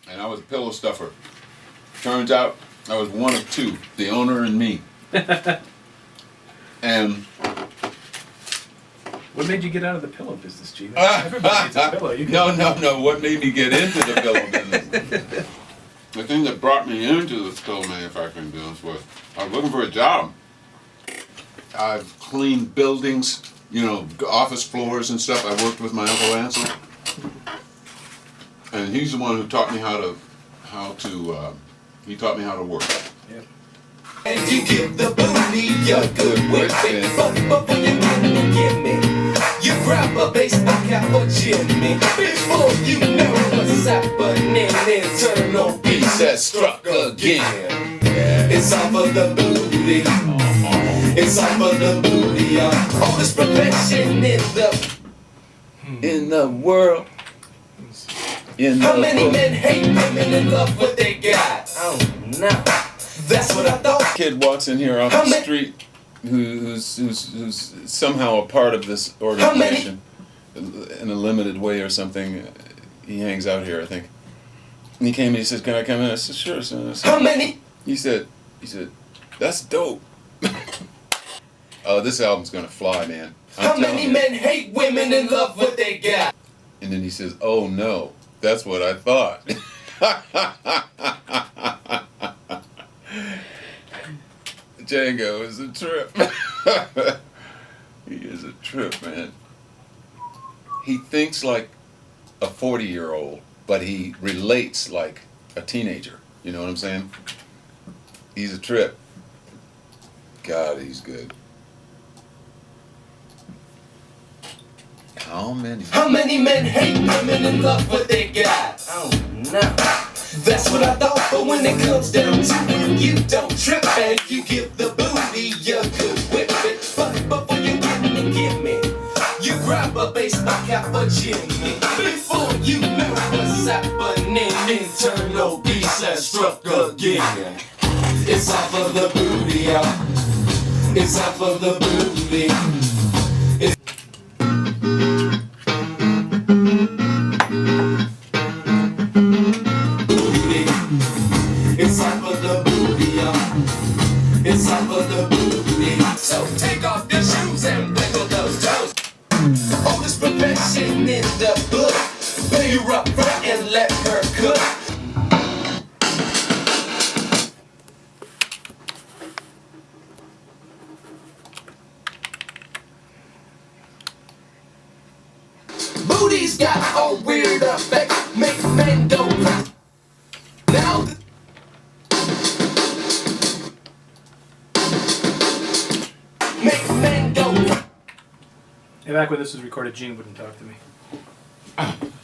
and I was a pillow stuffer. Turns out I was one of two, the owner and me. And what made you get out of the pillow business, Gene? Everybody needs a pillow. No. What made me get into the pillow business? The thing that brought me into the pillow manufacturing business was I was looking for a job. I've cleaned buildings, office floors and stuff. I worked with my Uncle Ansel, and he's the one who taught me how to work. Yep. And you give the booty a good whipping, but before you give me, you grab a baseball cap or Jimmy. Before you know what's happening, internal peace has struck again. It's all for the booty. It's all for the booty. All this profession in the world. How many men hate women and love what they got? Oh no, that's what I thought. Kid walks in here off the street who's somehow a part of this organization in a limited way or something. He hangs out here, I think. And he came and he says, "Can I come in?" I said, "Sure, son." I said, how many? He said, "That's dope." Oh, this album's gonna fly, man. How many men hate women and love what they got? And then he says, "Oh no, that's what I thought." Django is a trip. He is a trip, man. He thinks like a 40-year-old, but he relates like a teenager. You know what I'm saying? He's a trip. God, he's good. How many men hate women and love what they got? Oh no, that's what I thought. But when it comes down to it, you don't trip and you give the booty a good whipping. But before you give me, you grab a baseball cap or Jimmy. Before you know what's happening, internal peace has struck again. It's all for the booty, y'all. It's all for the booty. It's all for the booty, y'all. It's all for the booty. So take off your shoes and wiggle those toes. All this profession in the book. Pay her up front and let her cook. Booty's got a weird effect. Make men go now. Make men go. And back when this was recorded, Gene wouldn't talk to me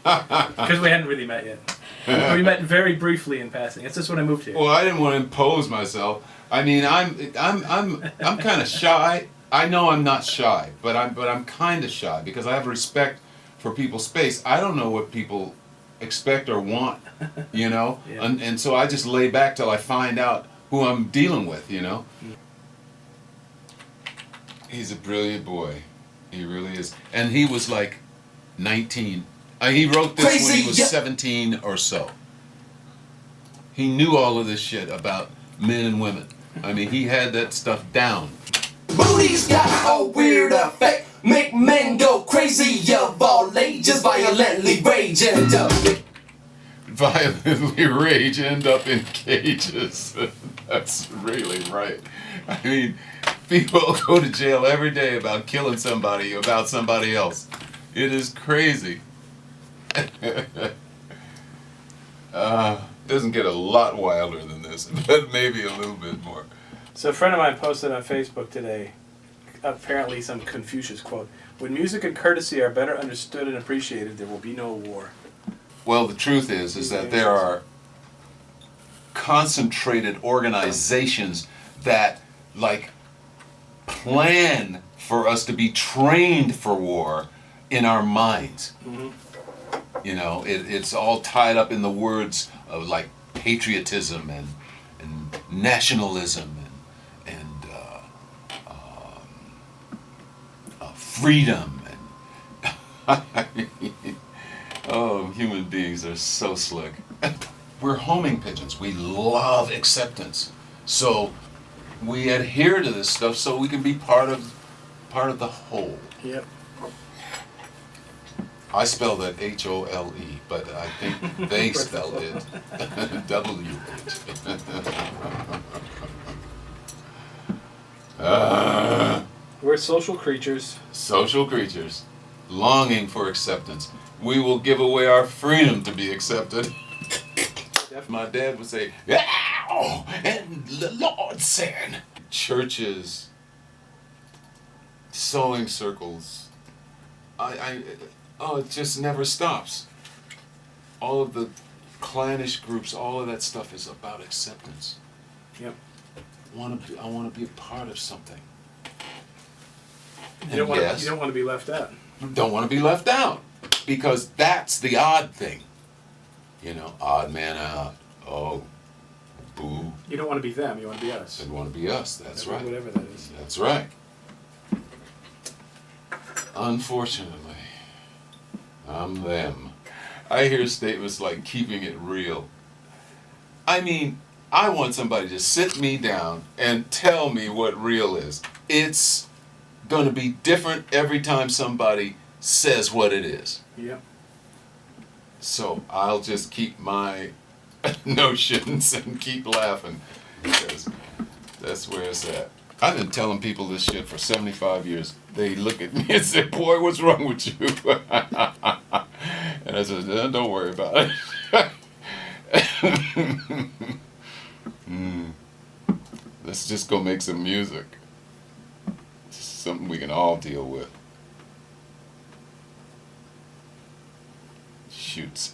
because we hadn't really met yet. We met very briefly in passing. It's just when I moved here. Well, I didn't want to impose myself. I mean, I'm kind of shy. I know I'm not shy, but I'm kind of shy because I have respect for people's space. I don't know what people expect or want, Yeah. and so I just lay back till I find out who I'm dealing with, He's a brilliant boy. He really is. And he was like 19. He wrote this when he was 17 or so. He knew all of this shit about men and women. I mean, he had that stuff down. Booty's got a weird effect. Make men go crazy of all ages. Violently rage and Violently rage, end up in cages. That's really right. I mean, people go to jail every day about killing somebody, about somebody else. It is crazy. Doesn't get a lot wilder than this, but maybe a little bit more. So a friend of mine posted on Facebook today, apparently some Confucius quote: "When music and courtesy are better understood and appreciated, there will be no war." Well, the truth is that there are concentrated organizations that, like, plan for us to be trained for war in our minds. Mm-hmm. It's all tied up in the words of, like, patriotism and nationalism and freedom and oh, human beings are so slick. we're homing pigeons. We love acceptance. So we adhere to this stuff so we can be part of the whole. Yep. I spell that H-O-L-E, but I think they spell it W-H. We're social creatures. Social creatures, longing for acceptance. We will give away our freedom to be accepted. My dad would say, "Ow!" And the Lord said. Churches, sewing circles. It just never stops. All of the clannish groups, all of that stuff is about acceptance. Yep. I want to be a part of something. You don't want to be left out. Don't want to be left out, because that's the odd thing. You know, odd man out. Oh, boo. You don't want to be them. You want to be us. You want to be us. That's right. Whatever that is. That's right. Unfortunately, I'm them. I hear statements like keeping it real. I mean, I want somebody to sit me down and tell me what real is. It's going to be different every time somebody says what it is. Yep. So I'll just keep my notions and keep laughing, because that's where it's at. I've been telling people this shit for 75 years. They look at me and say, "Boy, what's wrong with you?" And I said, "Don't worry about it." Let's just go make some music. It's something we can all deal with. Shoots.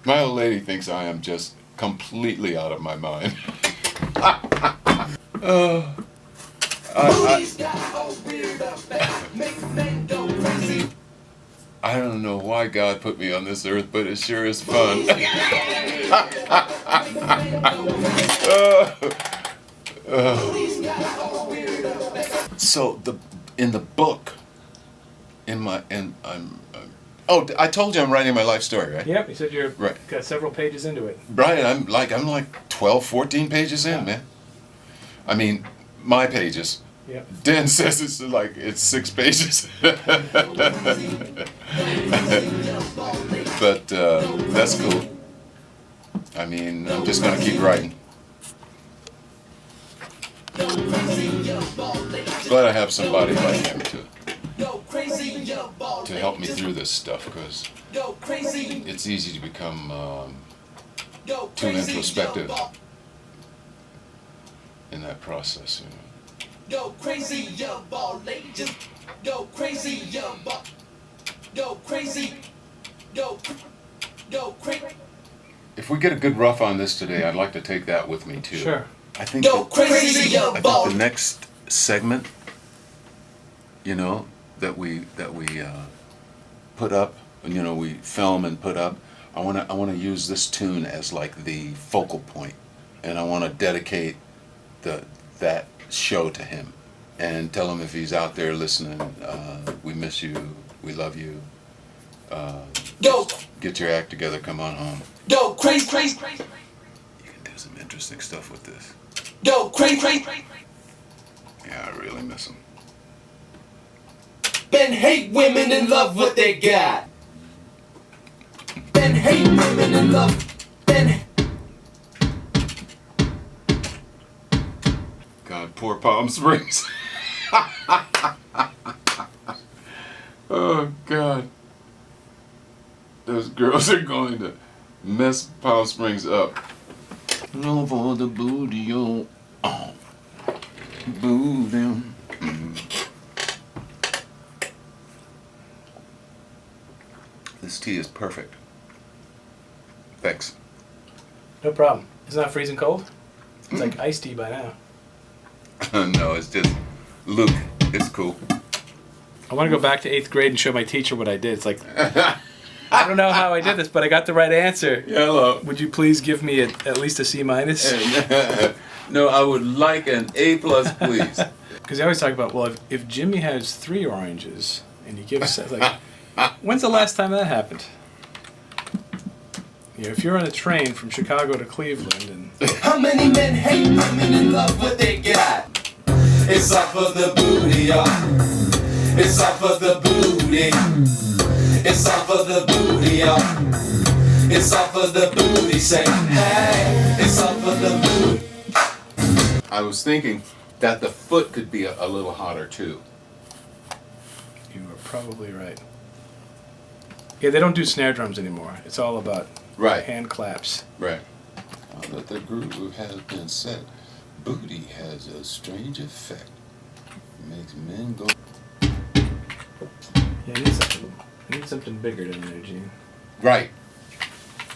My old lady thinks I am just completely out of my mind. I don't know why God put me on this earth, but it sure is fun. So in the book, I told you I'm writing my life story, right? Yep. You said you're Right. got several pages into it. Right, I'm like 12, 14 pages in, man. I mean, my pages. Yep. Dan says it's 6 pages. But that's cool. I mean, I'm just gonna keep writing. Glad I have somebody like him to help me through this stuff, because it's easy to become too introspective in that process, you know. Go crazy, young ball lady. Just go crazy, young ball. Go crazy. Go crazy. If we get a good rough on this today, I'd like to take that with me too. Sure. I think Go crazy, young ball. the next segment, you know, that we put up, you know, we film and put up. I want to use this tune as like the focal point, and I want to dedicate that show to him, and tell him if he's out there listening, we miss you, we love you. Go. Get your act together, come on home. Go crazy, crazy. You can do some interesting stuff with this. Go crazy, crazy. Yeah, I really miss him. Men hate women and love what they got. Men hate women and love. Men. God, poor Palm Springs. Oh, God. Those girls are going to mess Palm Springs up. No for the booty, oh. Booty. This tea is perfect. Thanks. No problem. It's not freezing cold. It's like iced tea by now. No, it's just Luke. It's cool. I want to go back to 8th grade and show my teacher what I did. It's like, I don't know how I did this, but I got the right answer. Hello. Would you please give me at least a C-? No, I would like an A+, please. Because they always talk about, well, if Jimmy has 3 oranges and you give us like, when's the last time that happened? You know, if you're on a train from Chicago to Cleveland and How many men hate women and love what they got? It's all for the booty, y'all. It's all for the booty. It's all for the booty, y'all. It's all for the booty. Say, hey, it's all for the booty. I was thinking that the foot could be a little hotter too. you are probably right. Yeah, they don't do snare drums anymore. It's all about Right. hand claps. Right. Now that the groove has been set, booty has a strange effect. Makes men go. Yeah, you need something bigger than there, Gene. Right.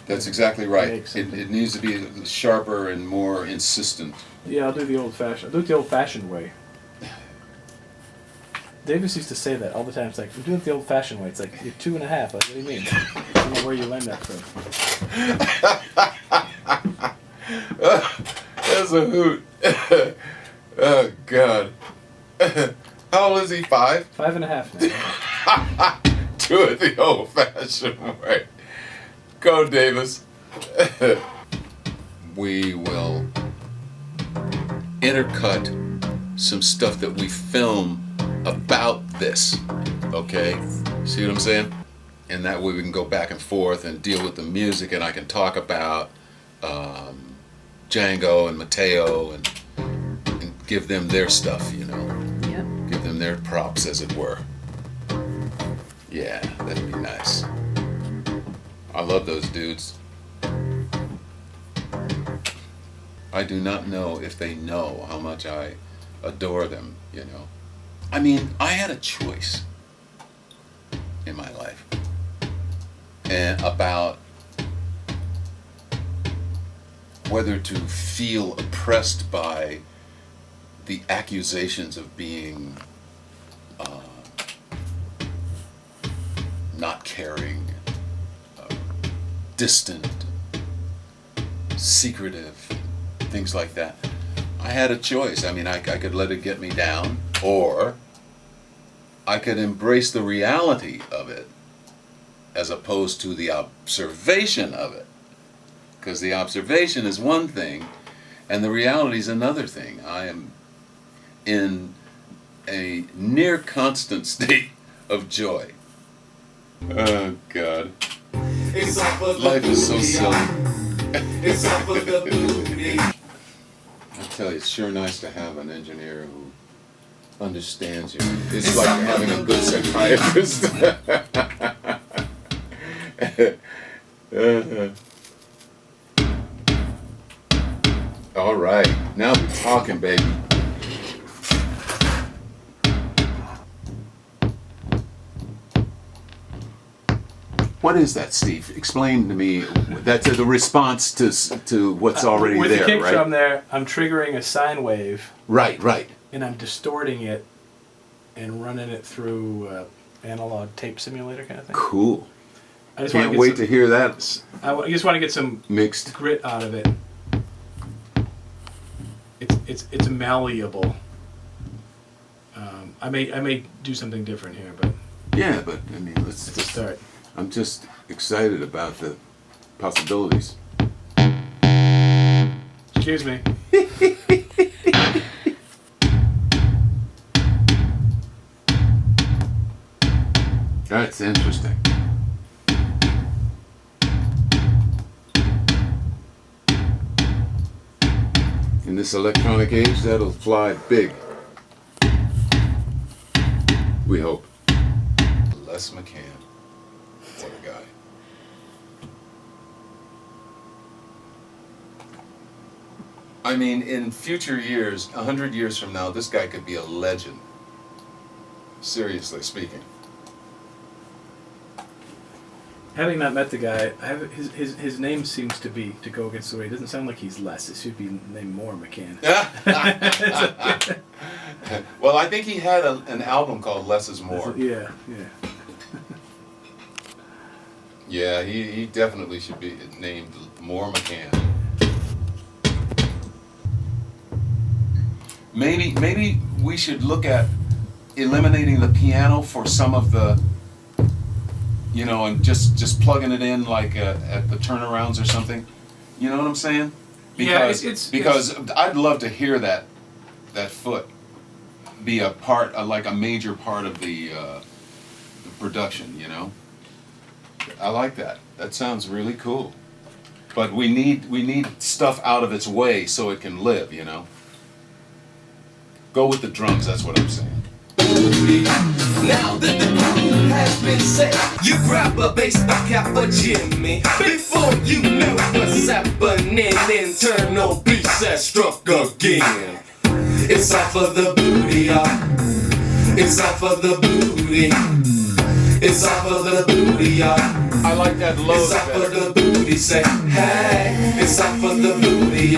That's exactly right. Make something. It needs to be sharper and more insistent. Yeah, I'll do it the old-fashioned way. Davis used to say that all the time. It's like, I'm doing it the old-fashioned way. It's like, you're 2.5. Like, what do you mean? I don't know where you learned that from. That's a hoot. Oh, God. How old is he? 5? 5.5 now. Do it the old-fashioned way. Go, Davis. We will intercut some stuff that we film about this. Okay? See what I'm saying? And that way we can go back and forth and deal with the music, and I can talk about Django and Mateo and give them their stuff, you know. Yep. Give them their props, as it were. Yeah, that'd be nice. I love those dudes. I do not know if they know how much I adore them, you know. I mean, I had a choice in my life and about whether to feel oppressed by the accusations of being not caring, distant, secretive, things like that. I had a choice. I mean, I could let it get me down, or I could embrace the reality of it as opposed to the observation of it. Because the observation is one thing, and the reality is another thing. I am in a near constant state of joy. Oh, God. It's all for the Life is so booty, silly. y'all. It's all for the booty. I tell you, it's sure nice to have an engineer who understands you. It's like having a good psychiatrist. All right, now we're talking, baby. What is that, Steve? Explain to me. That's the response to what's already With there, the kick right? drum there, I'm triggering a sine wave, Right, right. and I'm distorting it and running it through analog tape simulator kind of thing. Cool. I just Can't wait to hear that I just want to get some mixed. grit out of it. It's malleable. I may do something different here, but Yeah, but I mean, let's it's a just. start. I'm just excited about the possibilities. Excuse me. That's interesting. In this electronic age, that'll fly big. We hope. Les McCann. What a guy. I mean, in future years, 100 years from now, this guy could be a legend. Seriously speaking. Having not met the guy, his name seems to go against the way. It doesn't sound like he's less. It should be named more McCann. Well, I think he had an album called Less is More. Yeah. Yeah, he definitely should be named More McCann. Maybe we should look at eliminating the piano for some of the, you know, and just plugging it in like at the turnarounds or something. You know what I'm saying? Because, because I'd love to hear that foot be a part, like a major part of the production. You know, I like that. That sounds really cool. But we need stuff out of its way so it can live. You know. Go with the drums. That's what I'm saying. Now that the groove has been set, you grab a bass back out for Jimmy. Before you know what's happening, internal beats that struck again. It's off of the booty, it's off of the booty. It's off of the booty, I like that low. It's off of the booty, say, hey. It's off of the booty,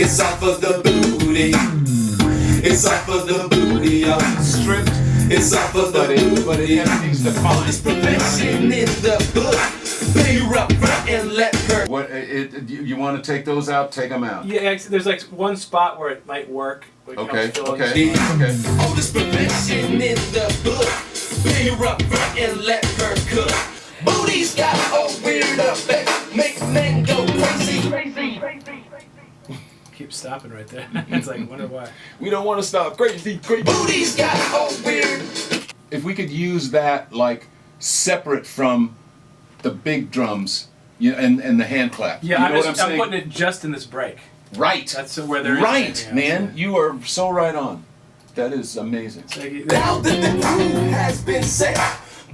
it's off of the booty. It's off of the booty, Stripped. It's off of the booty. But everything's defined. It's perfection in the book. Pay her up front and let her. What you want to take those out? Take them out. Yeah, there's like one spot where it might work. Okay. Oh, this perfection in the book. Pay her up front and let her cook. Booty's got a weird effect. Make men go crazy. Keep stopping right there. It's like, wonder why. We don't want to stop. Crazy. Booty's got a weird. If we could use that like separate from the big drums, and the hand clap. Yeah, you know what I'm saying? I'm putting it just in this break. Right. That's where there is. Right, man. You are so right on. That is amazing. Now that the groove has been set,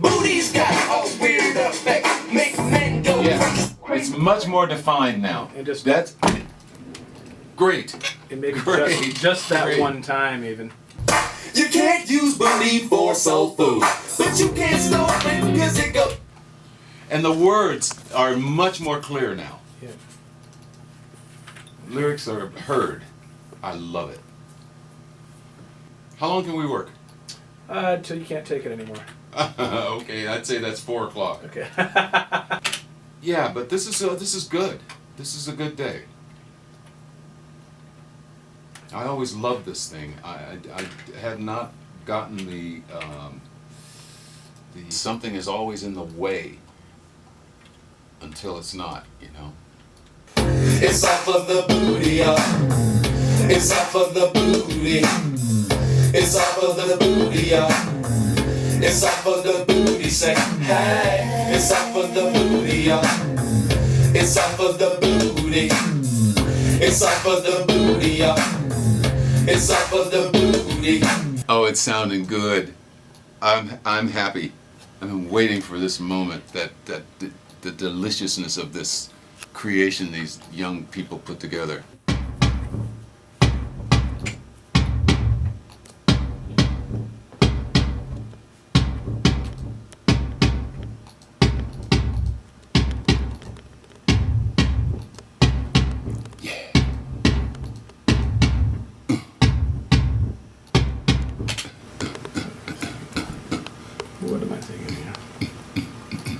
booty's got a weird effect. Make men go Yeah, crazy. it's much more defined now. And just- That's great. And maybe Great. just that Great. one time even. You can't use booty for soul food, but you can't stop it because it goes. And the words are much more clear now. Yeah. Lyrics are heard. I love it. How long can we work? Until you can't take it anymore. Okay, I'd say that's 4 o'clock. Okay. Yeah, but this is good. This is a good day. I always loved this thing. I had not gotten the something is always in the way until it's not, you know. It's off of the booty, It's off of the booty. It's off of the booty, It's off of the booty, say, hey. It's off of the booty, It's off of the booty. It's off of the booty, It's off of the booty. Oh, it's sounding good. I'm happy. I've been waiting for this moment, that the deliciousness of this creation these young people put together.